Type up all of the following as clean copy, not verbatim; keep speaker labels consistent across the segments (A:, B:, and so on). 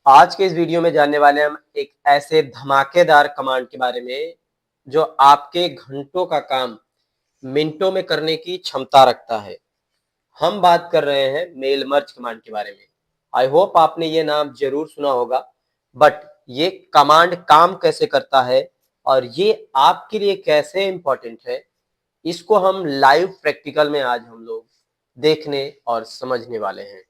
A: आज के इस वीडियो में जानने वाले हम एक ऐसे धमाकेदार कमांड के बारे में जो आपके घंटों का काम मिनटों में करने की क्षमता रखता है। हम बात कर रहे हैं मेल मर्ज कमांड के बारे में। आई होप आपने ये नाम जरूर सुना होगा, बट ये कमांड काम कैसे करता है और ये आपके लिए कैसे इंपॉर्टेंट है, इसको हम लाइव प्रैक्टिकल में आज हम लोग देखने और समझने वाले हैं।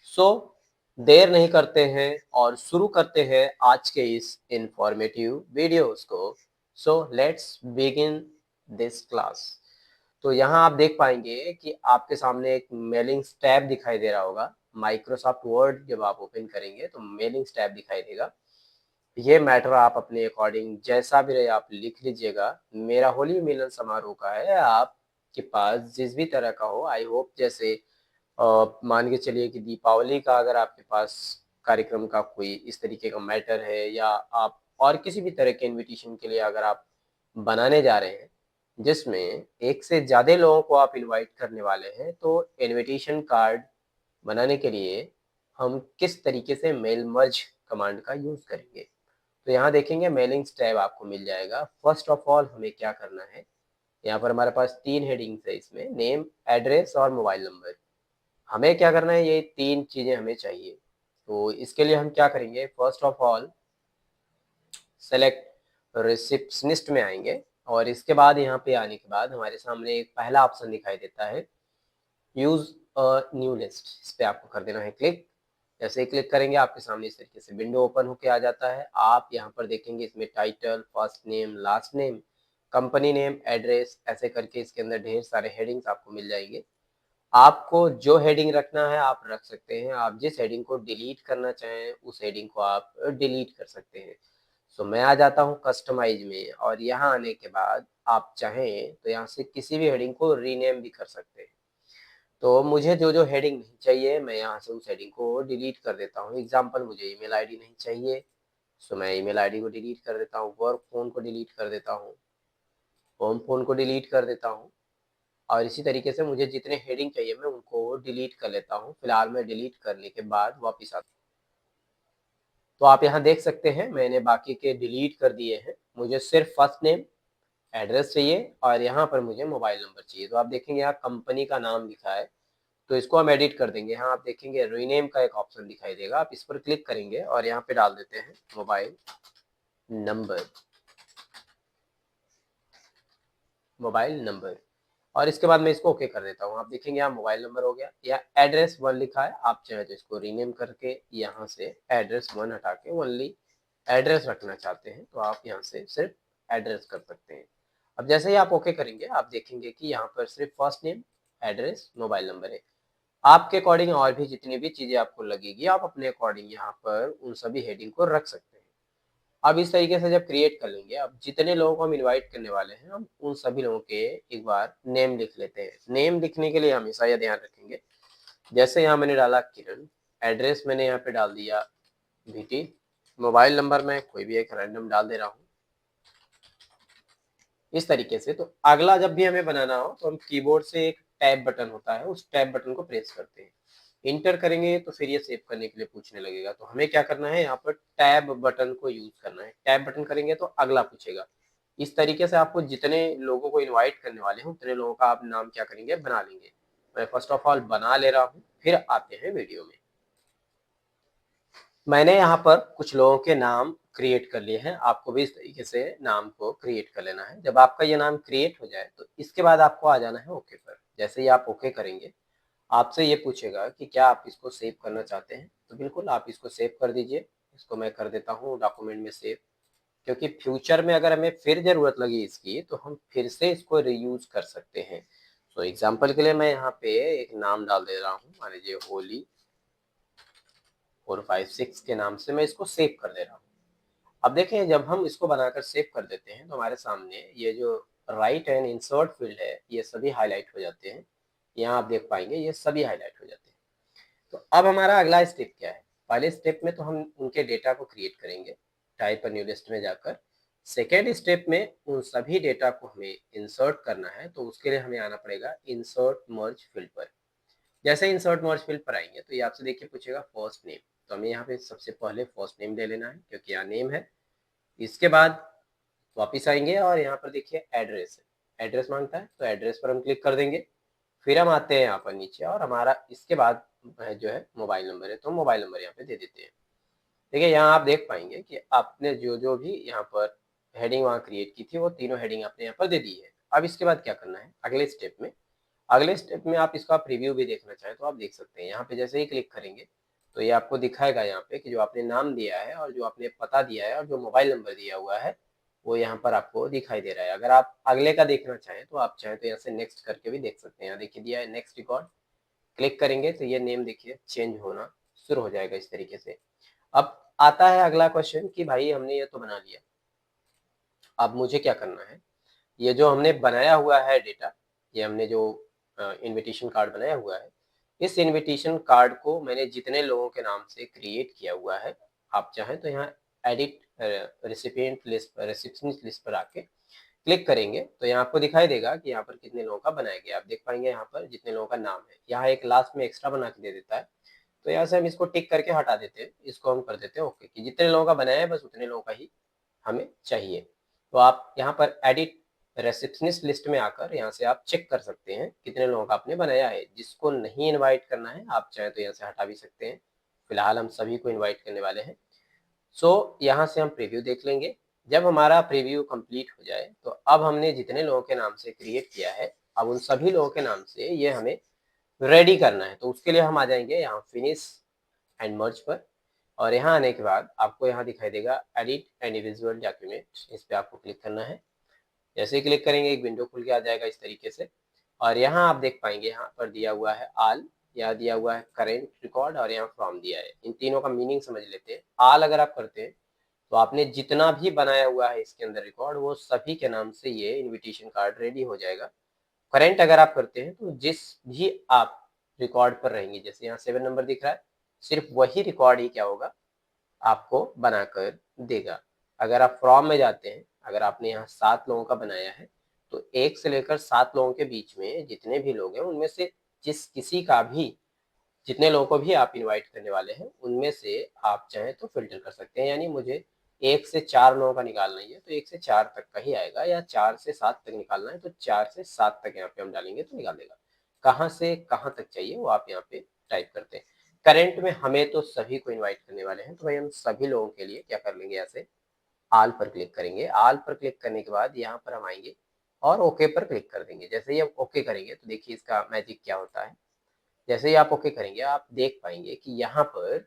A: सो देर नहीं करते हैं और शुरू करते हैं आज के इस इंफॉर्मेटिव वीडियोस को। So let's begin this class. तो यहाँ आप देख पाएंगे कि आपके सामने एक मेलिंग्स टैब दिखाई दे रहा होगा। माइक्रोसॉफ्ट वर्ड जब आप ओपन करेंगे तो मेलिंग्स टैब दिखाई देगा। ये मैटर आप अपने अकॉर्डिंग जैसा भी रहे आप लिख लीजिएगा। मेरा होली मिलन समारोह का है, आपके पास जिस भी तरह का हो। आई होप जैसे मान के चलिए कि दीपावली का अगर आपके पास कार्यक्रम का कोई इस तरीके का मैटर है, या आप और किसी भी तरह के इनविटेशन के लिए अगर आप बनाने जा रहे हैं जिसमें एक से ज़्यादा लोगों को आप इनवाइट करने वाले हैं, तो इनविटेशन कार्ड बनाने के लिए हम किस तरीके से मेल मर्ज कमांड का यूज़ करेंगे। तो यहाँ देखेंगे मेलिंग्स टैब आपको मिल जाएगा। फर्स्ट ऑफ ऑल हमें क्या करना है, यहाँ पर हमारे पास 3 हेडिंग्स है, इसमें नेम, एड्रेस और मोबाइल नंबर। हमें क्या करना है, ये 3 चीज़ें हमें चाहिए। तो इसके लिए हम क्या करेंगे, first of all select receptionist में आएंगे और इसके बाद यहाँ पे आने के बाद हमारे सामने एक पहला ऑप्शन दिखाई देता है, यूज़ अ न्यू लिस्ट। इस पे आपको कर देना है क्लिक। जैसे ही क्लिक करेंगे आपके सामने इस तरीके से विंडो ओपन होके आ जाता है। आप यहाँ पर देखेंगे इसमें title, first name, last name, company name, address, ऐसे करके इसके अंदर ढेर सारे हेडिंग्स आपको मिल जाएंगे। आपको जो हेडिंग रखना है आप रख सकते हैं। आप जिस हेडिंग को डिलीट करना चाहें उस हेडिंग को आप डिलीट कर सकते हैं। सो मैं आ जाता हूँ कस्टमाइज में और यहाँ आने के बाद आप चाहें तो यहाँ से किसी भी हेडिंग को रीनेम भी कर सकते हैं। तो मुझे जो जो हेडिंग नहीं चाहिए मैं यहाँ से उस हेडिंग को डिलीट कर देता हूँ। एग्जाम्पल, मुझे ईमेल आईडी नहीं चाहिए, सो मैं ईमेल आईडी को डिलीट कर देता हूँ। वर्क फोन को डिलीट कर देता हूँ, होम फोन को डिलीट कर देता हूँ। और इसी तरीके से मुझे जितने हेडिंग चाहिए मैं उनको डिलीट कर लेता हूँ। फिलहाल मैं डिलीट करने के बाद वापस आता हूँ। तो आप यहाँ देख सकते हैं मैंने बाकी के डिलीट कर दिए हैं। मुझे सिर्फ फर्स्ट नेम, एड्रेस चाहिए और यहाँ पर मुझे मोबाइल नंबर चाहिए। तो आप देखेंगे यहाँ कंपनी का नाम लिखा है, तो इसको हम एडिट कर देंगे। यहाँ आप देखेंगे रीनेम का एक ऑप्शन दिखाई देगा, आप इस पर क्लिक करेंगे और यहाँ पे डाल देते हैं मोबाइल नंबर, मोबाइल नंबर। और इसके बाद मैं इसको ओके कर देता हूँ। आप देखेंगे यहाँ मोबाइल नंबर हो गया। या एड्रेस 1 लिखा है, आप चाहे तो इसको रीनेम करके यहाँ से एड्रेस 1 हटा के ओनली एड्रेस रखना चाहते हैं तो आप यहाँ से सिर्फ एड्रेस कर सकते हैं। अब जैसे ही आप ओके करेंगे आप देखेंगे कि यहाँ पर सिर्फ first name, address, mobile number है। आपके अकॉर्डिंग और भी जितनी भी चीज़ें आपको लगेगी आप अपने अकॉर्डिंग यहाँ पर उन सभी हेडिंग को रख सकते हैं। अब इस तरीके से जब क्रिएट कर लेंगे, अब जितने लोगों को हम इनवाइट करने वाले हैं हम उन सभी लोगों के एक बार नेम लिख लेते हैं। नेम लिखने के लिए हमेशा यह ध्यान रखेंगे, जैसे यहाँ मैंने डाला किरण, एड्रेस मैंने यहाँ पे डाल दिया VT, मोबाइल नंबर मैं कोई भी एक रैंडम डाल दे रहा हूँ इस तरीके से। तो अगला जब भी हमें बनाना हो तो हम कीबोर्ड से एक टैब बटन होता है, उस टैब बटन को प्रेस करते हैं। इंटर करेंगे तो फिर ये सेव करने के लिए पूछने लगेगा। तो हमें क्या करना है, यहाँ पर टैब बटन को यूज करना है। टैब बटन करेंगे तो अगला पूछेगा। इस तरीके से आपको जितने लोगों को इनवाइट करने वाले हैं उतने लोगों का आप नाम क्या करेंगे, बना लेंगे। मैं फर्स्ट ऑफ ऑल बना ले रहा हूँ, फिर आते हैं वीडियो में। मैंने यहाँ पर कुछ लोगों के नाम क्रिएट कर लिए हैं। आपको भी इस तरीके से नाम को क्रिएट कर लेना है। जब आपका ये नाम क्रिएट हो जाए तो इसके बाद आपको आ जाना है ओके पर। जैसे ही आप ओके करेंगे आपसे ये पूछेगा कि क्या आप इसको सेव करना चाहते हैं, तो बिल्कुल आप इसको सेव कर दीजिए। इसको मैं कर देता हूँ डॉक्यूमेंट में सेव, क्योंकि फ्यूचर में अगर हमें फिर ज़रूरत लगी इसकी तो हम फिर से इसको रीयूज़ कर सकते हैं। तो एग्जांपल के लिए मैं यहाँ पे एक नाम डाल दे रहा हूँ, मान लीजिए होली 456 के नाम से मैं इसको सेव कर दे रहा हूँ। अब देखें जब हम इसको बनाकर सेव कर देते हैं तो हमारे सामने ये जो राइट एंड इंसर्ट फील्ड है ये सभी हाईलाइट हो जाते हैं। यहाँ आप देख पाएंगे ये सभी हाईलाइट हो जाते हैं। तो अब हमारा अगला स्टेप क्या है, पहले स्टेप में तो हम उनके डेटा को क्रिएट करेंगे टाइप अ न्यू लिस्ट में जाकर। सेकेंड स्टेप में उन सभी डेटा को हमें इंसर्ट करना है, तो उसके लिए हमें आना पड़ेगा इंसर्ट मर्ज फील्ड पर। जैसे इंसर्ट मर्ज फील्ड पर आएंगे तो ये आपसे देखिए पूछेगा फर्स्ट नेम। तो हमें यहाँ पे सबसे पहले फर्स्ट नेम ले लेना है क्योंकि यहाँ नेम है। इसके बाद वापस आएंगे और यहाँ पर देखिए एड्रेस है, एड्रेस मांगता है तो एड्रेस पर हम क्लिक कर देंगे। फिर हम आते हैं यहाँ पर नीचे और हमारा इसके बाद जो है मोबाइल नंबर है, तो मोबाइल नंबर यहाँ पे दे देते हैं। देखिए यहाँ आप देख पाएंगे कि आपने जो जो भी यहाँ पर हेडिंग वहाँ क्रिएट की थी वो तीनों हेडिंग आपने यहाँ पर दे दी है। अब इसके बाद क्या करना है अगले स्टेप में आप इसका प्रीव्यू भी देखना चाहें तो आप देख सकते हैं। यहाँ पे जैसे ही क्लिक करेंगे तो ये आपको दिखाएगा यहाँ पे कि जो आपने नाम दिया है और जो आपने पता दिया है और जो मोबाइल नंबर दिया हुआ है वो यहाँ पर आपको दिखाई दे रहा है। अगर आप अगले का देखना चाहें तो आप चाहें तो यहाँ से नेक्स्ट करके भी देख सकते हैं। यहाँ देखिए दिया है नेक्स्ट रिकॉर्ड, क्लिक करेंगे तो ये नेम देखिए चेंज होना शुरू हो जाएगा इस तरीके से। अब आता है अगला क्वेश्चन कि भाई हमने ये तो बना लिया, अब मुझे क्या करना है। ये जो हमने बनाया हुआ है डेटा, ये हमने जो इनविटेशन कार्ड बनाया हुआ है, इस इनविटेशन कार्ड को मैंने जितने लोगों के नाम से क्रिएट किया हुआ है, आप चाहें तो यहाँ edit recipient list recipient list पर आके क्लिक करेंगे तो यहाँ आपको दिखाई देगा कि यहाँ पर कितने लोगों का बनाया गया। आप देख पाएंगे यहाँ पर जितने लोगों का नाम है, यहाँ एक लास्ट में एक्स्ट्रा बना के दे देता है, तो यहाँ से हम इसको टिक करके हटा देते हैं, इसको हम कर देते हैं ओके कि जितने लोगों का बनाया है बस उतने लोगों का ही हमें चाहिए। तो आप यहाँ पर एडिट रिसेप्शनिस्ट लिस्ट में आकर यहाँ से आप चेक कर सकते हैं कितने लोगों का आपने बनाया है। जिसको नहीं इनवाइट करना है आप चाहे तो यहाँ से हटा भी सकते हैं, फिलहाल हम सभी को इनवाइट करने वाले हैं। सो यहाँ से हम प्रीव्यू देख लेंगे। जब हमारा प्रीव्यू कंप्लीट हो जाए तो अब हमने जितने लोगों के नाम से क्रिएट किया है, अब उन सभी लोगों के नाम से ये हमें रेडी करना है। तो उसके लिए हम आ जाएंगे यहाँ फिनिश एंड मर्ज पर, और यहाँ आने के बाद आपको यहाँ दिखाई देगा एडिट इंडिविजुअल डॉक्यूमेंट, इस पर आपको क्लिक करना है। जैसे ही क्लिक करेंगे एक विंडो खुल के आ जाएगा इस तरीके से, और यहाँ आप देख पाएंगे यहाँ पर दिया हुआ है आल, यहाँ दिया हुआ है करेंट रिकॉर्ड और यहाँ फ्रॉम दिया है। इन तीनों का मीनिंग समझ लेते हैं। आल अगर आप करते हैं तो आपने जितना भी बनाया हुआ है इसके अंदर रिकॉर्ड वो सभी के नाम से ये इनविटेशन कार्ड रेडी हो जाएगा। करेंट अगर आप करते हैं तो जिस भी आप रिकॉर्ड पर रहेंगे, जैसे यहाँ 7 नंबर दिख रहा है, सिर्फ वही रिकॉर्ड ही क्या होगा आपको बनाकर देगा। अगर आप फ्रॉम में जाते हैं, अगर आपने यहाँ 7 लोगों का बनाया है तो 1 से लेकर 7 लोगों के बीच में जितने भी लोग हैं उनमें से जिस किसी का भी जितने लोगों को भी आप इनवाइट करने वाले हैं उनमें से आप चाहें तो फिल्टर कर सकते हैं। यानी मुझे 1 से 4 लोगों का निकालना ही है तो 1 से 4 तक का ही आएगा, या 4 से 7 तक निकालना है तो 4 से 7 तक यहाँ पे हम डालेंगे तो निकाल देगा। कहाँ से कहाँ तक चाहिए वो आप यहाँ पे टाइप करते हैं। करेंट में हमें तो सभी को इन्वाइट करने वाले हैं तो भाई हम सभी लोगों के लिए क्या कर लेंगे, यहाँ से आल पर क्लिक करेंगे। आल पर क्लिक करने के बाद यहाँ पर हम आएंगे और ओके पर क्लिक कर देंगे। जैसे ही आप ओके करेंगे तो देखिए इसका मैजिक क्या होता है। जैसे ही आप ओके करेंगे आप देख पाएंगे कि यहाँ पर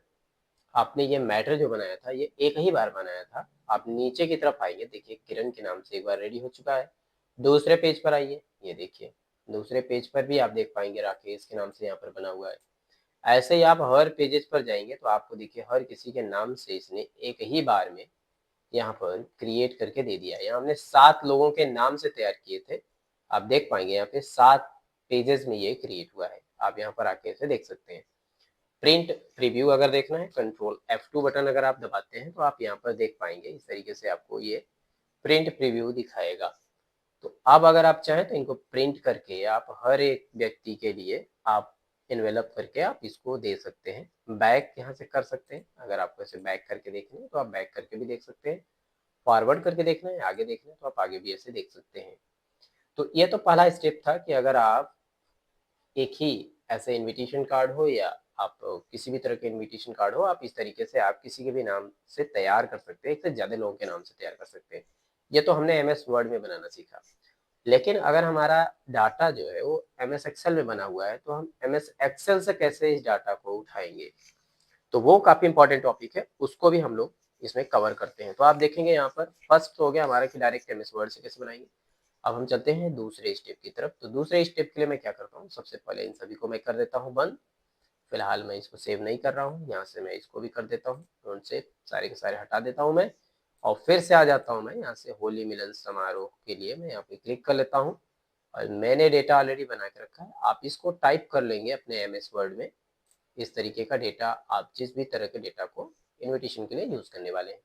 A: आपने ये मैटर जो बनाया था ये एक ही बार बनाया था। आप नीचे की तरफ आइए, देखिए किरण के नाम से एक बार रेडी हो चुका है। दूसरे पेज पर आइए, ये देखिए दूसरे पेज पर भी आप देख पाएंगे राकेश के नाम से यहाँ पर बना हुआ है। ऐसे ही आप हर पेजेस पर जाएंगे तो आपको देखिए हर किसी के नाम से इसने एक ही बार में यहाँ पर क्रिएट करके दे दिया है। यहाँ हमने 7 लोगों के नाम से तैयार किए थे, आप देख पाएंगे यहाँ पे 7 पेजेस में ये क्रिएट हुआ है। आप यहाँ पर आके इसे देख सकते हैं। प्रिंट प्रीव्यू अगर देखना है कंट्रोल F2 बटन अगर आप दबाते हैं तो आप यहाँ पर देख पाएंगे इस तरीके से आपको ये प्रिंट प्रीव्यू दिखाएगा। तो अब अगर आप चाहें तो इनको प्रिंट करके आप हर एक व्यक्ति के लिए आप इन्वेलप करके आप इसको दे सकते हैं। बैक यहाँ से कर सकते हैं, अगर आपको ऐसे बैक करके देखना है तो आप बैक करके भी देख सकते हैं। फॉरवर्ड करके देखना है, आगे देखना है तो आप आगे भी ऐसे देख सकते हैं। तो ये तो पहला स्टेप था कि अगर आप एक ही ऐसे इनविटेशन कार्ड हो या आप किसी भी तरह के इनविटेशन कार्ड हो, आप इस तरीके से आप किसी के भी नाम से तैयार कर सकते हैं, एक से ज़्यादा लोगों के नाम से तैयार कर सकते हैं। ये तो हमने एमएस वर्ड में बनाना सीखा। लेकिन अगर हमारा डाटा जो है वो एमएस एक्सेल में बना हुआ है तो हम एमएस एक्सेल से कैसे इस डाटा को उठाएंगे, तो वो काफ़ी इंपॉर्टेंट टॉपिक है, उसको भी हम लोग इसमें कवर करते हैं। तो आप देखेंगे यहाँ पर फर्स्ट हो गया हमारा कि डायरेक्ट एमएस वर्ड से कैसे बनाएंगे। अब हम चलते हैं दूसरे स्टेप की तरफ। तो दूसरे स्टेप के लिए मैं क्या करता हूँ, सबसे पहले इन सभी को मैं कर देता हूँ बंद। फिलहाल मैं इसको सेव नहीं कर रहा हूँ, यहाँ से मैं इसको भी कर देता हूँ, डोंट सेव, सारे के सारे हटा देता हूँ मैं। और फिर से आ जाता हूँ मैं यहाँ से होली मिलन समारोह के लिए मैं यहाँ पे क्लिक कर लेता हूँ, और मैंने डेटा ऑलरेडी बना के रखा है। आप इसको टाइप कर लेंगे अपने एमएस वर्ड में। इस तरीके का डेटा आप जिस भी तरह के डेटा को इन्विटेशन के लिए यूज करने वाले हैं।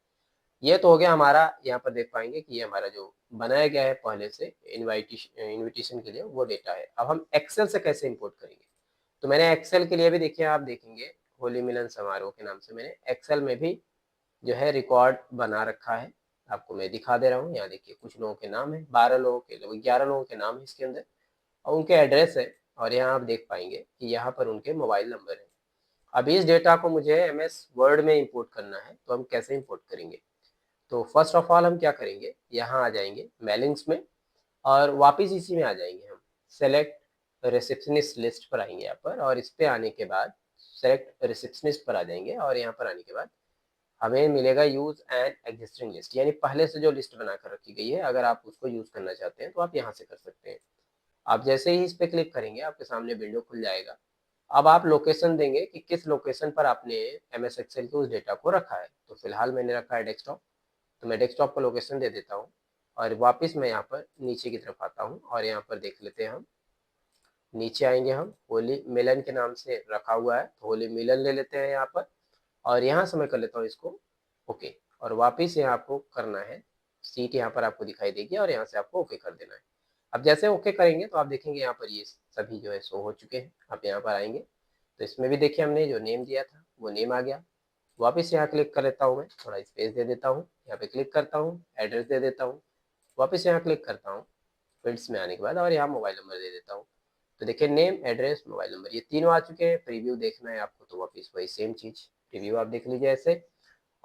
A: ये तो हो गया हमारा, यहाँ पर देख पाएंगे कि ये हमारा जो बनाया गया है पहले से इनविटेशन के लिए वो डेटा है। अब हम एक्सेल से कैसे इंपोर्ट करेंगे, तो मैंने एक्सेल के लिए भी देखिए आप देखेंगे होली मिलन समारोह के नाम से मैंने एक्सेल में भी जो है रिकॉर्ड बना रखा है। आपको मैं दिखा दे रहा हूँ। यहाँ देखिए कुछ लोगों के नाम है, 12 लोगों के, 11 लोगों के नाम है इसके अंदर और उनके एड्रेस है। और यहाँ आप देख पाएंगे कि यहाँ पर उनके मोबाइल नंबर है। अब इस डेटा को मुझे एमएस वर्ड में इंपोर्ट करना है, तो हम कैसे इंपोर्ट करेंगे? तो फर्स्ट ऑफ ऑल हम क्या करेंगे, यहाँ आ जाएंगे मेलिंग्स में और वापस इसी में आ जाएंगे हम। सेलेक्ट रिसेप्शनिस्ट लिस्ट पर आएंगे यहाँ पर, और इस पे आने के बाद सेलेक्ट रिसेप्शनिस्ट पर आ जाएंगे और यहाँ पर आने के बाद हमें मिलेगा यूज एन एग्जिस्टिंग लिस्ट, यानी पहले से जो लिस्ट बनाकर रखी गई है, अगर आप उसको यूज करना चाहते हैं तो आप यहाँ से कर सकते हैं। आप जैसे ही इस पे क्लिक करेंगे आपके सामने विंडो खुल जाएगा। अब आप लोकेशन देंगे कि किस लोकेशन पर आपने एमएस एक्सेल के उस डेटा को रखा है। तो फिलहाल मैंने रखा है डेस्कटॉप, तो मैं डेस्कटॉप का लोकेशन दे देता हूँ और वापस मैं यहाँ पर नीचे की तरफ आता हूँ और यहाँ पर देख लेते हैं हम। नीचे आएंगे हम, होली मिलन के नाम से रखा हुआ है तो होली मिलन ले लेते हैं यहाँ पर और यहाँ से मैं कर लेता हूँ इसको ओके। और वापस यहाँ आपको करना है, सीट यहाँ पर आपको दिखाई देगी और यहाँ से आपको ओके कर देना है। अब जैसे ओके करेंगे तो आप देखेंगे यहाँ पर ये सभी जो है शो हो चुके हैं। आप यहाँ पर आएंगे तो इसमें भी देखिए हमने जो नेम दिया था वो नेम आ गया। वापस यहाँ क्लिक कर लेता हूँ, मैं थोड़ा स्पेस दे देता हूँ, यहाँ पे क्लिक करता हूँ, एड्रेस दे देता हूँ, वापस यहाँ क्लिक करता हूँ फील्ड्स में आने के बाद और यहाँ मोबाइल नंबर दे देता हूँ। तो देखिए नेम, एड्रेस, मोबाइल नंबर, ये तीनों आ चुके हैं। प्रीव्यू देखना है आपको तो वापस वही सेम चीज प्रीव्यू आप देख लीजिए ऐसे।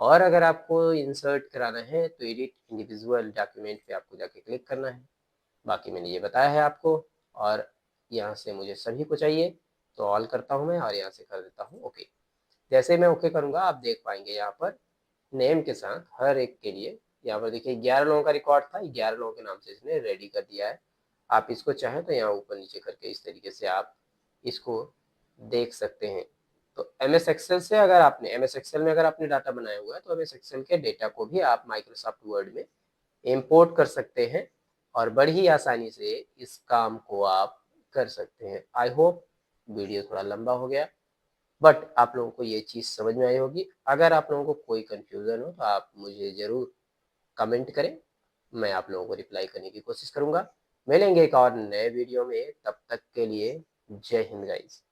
A: और अगर आपको इंसर्ट कराना है तो एडिट इंडिविजुअल डॉक्यूमेंट पे आपको जाके क्लिक करना है। बाकी मैंने ये बताया है आपको। और यहाँ से मुझे सभी को चाहिए तो ऑल करता हूँ मैं और यहाँ से कर देता हूँ ओके। जैसे मैं ओके करूँगा आप देख पाएंगे यहाँ पर नेम के साथ हर एक के लिए यहाँ पर देखिए 11 लोगों का रिकॉर्ड था, 11 लोगों के नाम से इसने रेडी कर दिया है। आप इसको चाहें तो यहाँ ऊपर नीचे करके इस तरीके से आप इसको देख सकते हैं। तो एमएस एक्सेल से अगर आपने एमएस एक्सेल में अगर आपने डाटा बनाया हुआ है तो एमएस एक्सेल के डेटा को भी आप माइक्रोसॉफ्ट वर्ड में इंपोर्ट कर सकते हैं और बड़ी ही आसानी से इस काम को आप कर सकते हैं। आई होप वीडियो थोड़ा लंबा हो गया बट आप लोगों को ये चीज़ समझ में आई होगी। अगर आप लोगों को कोई कंफ्यूजन हो तो आप मुझे ज़रूर कमेंट करें, मैं आप लोगों को रिप्लाई करने की कोशिश करूंगा। मिलेंगे एक और नए वीडियो में, तब तक के लिए जय हिंद गाइस।